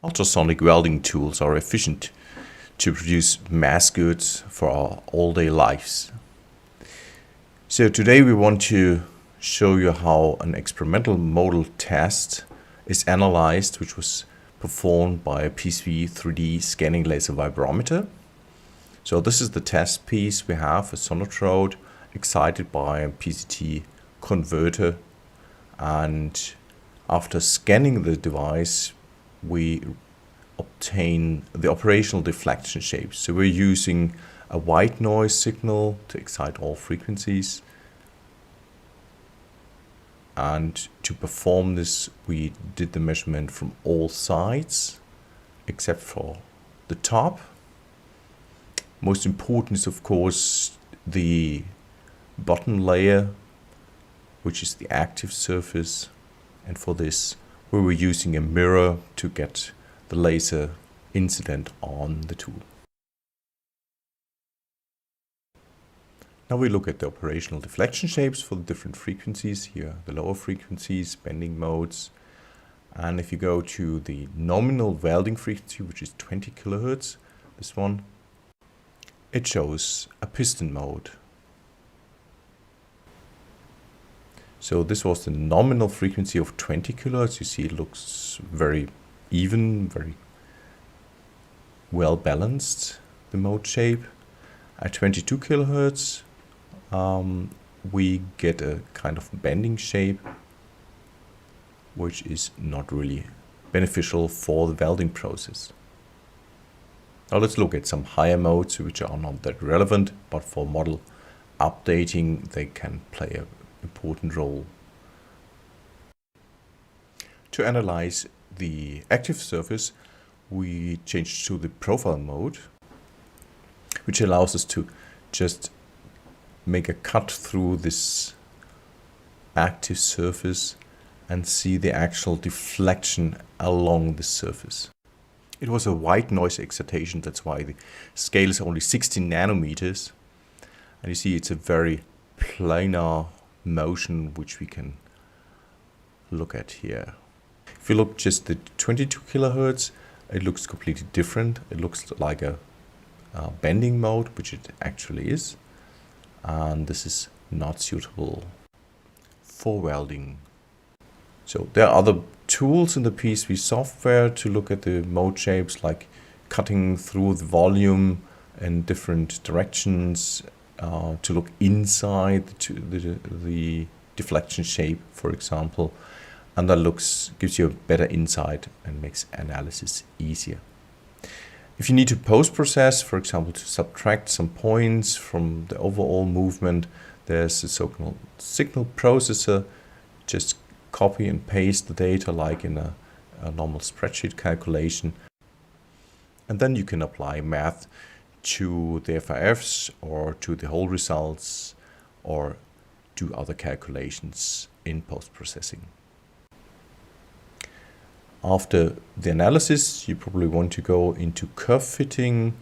Ultrasonic welding tools are efficient to produce mass goods for our all-day lives. So today we want to show you how an experimental model test is analyzed, which was performed by a PCB 3D scanning laser vibrometer. So this is the test piece. We have a sonotrode excited by a PCT converter, and after scanning the device we obtain the operational deflection shapes. So we're using a white noise signal to excite all frequencies, and to perform this we did the measurement from all sides except for the top. Most important is of course the bottom layer, which is the active surface, and for this we were using a mirror to get the laser incident on the tool. Now we look at the operational deflection shapes for the different frequencies. Here the lower frequencies, bending modes, and if you go to the nominal welding frequency, which is 20 kilohertz, this one, it shows a piston mode. So this was the nominal frequency of 20 kilohertz. You see it looks very even, very well balanced, the mode shape. At 22 kilohertz we get a kind of bending shape, which is not really beneficial for the welding process. Now let's look at some higher modes which are not that relevant, but for model updating they can play an important role. To analyze the active surface we changed to the profile mode, which allows us to just make a cut through this active surface and see the actual deflection along the surface. It was a white noise excitation, that's why the scale is only 16 nanometers, and you see it's a very planar motion which we can look at here. If you look just at 22 kilohertz, it looks completely different. It looks like a bending mode, which it actually is, and this is not suitable for welding. So there are other tools in the PCB software to look at the mode shapes, like cutting through the volume in different directions, to look inside the deflection shape, for example, and that gives you a better insight and makes analysis easier. If you need to post-process, for example, to subtract some points from the overall movement, there's a so-called signal processor. Just copy and paste the data like in a normal spreadsheet calculation, and then you can apply math to the FIFs or to the whole results or do other calculations in post-processing. After the analysis, you probably want to go into curve fitting,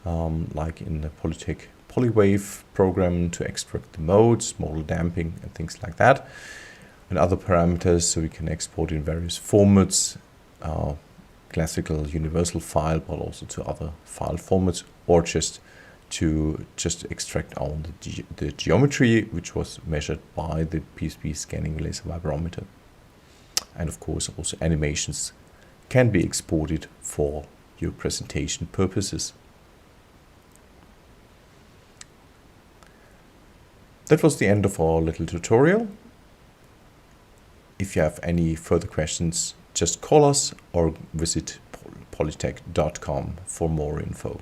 like in the Polytech Polywave program, to extract the modes, model damping and things like that, and other parameters, so we can export in various formats, classical universal file, but also to other file formats, or just to extract all the geometry which was measured by the PCB scanning laser vibrometer. And of course also animations can be exported for your presentation purposes. That was the end of our little tutorial. If you have any further questions, just call us or visit polytech.com for more info.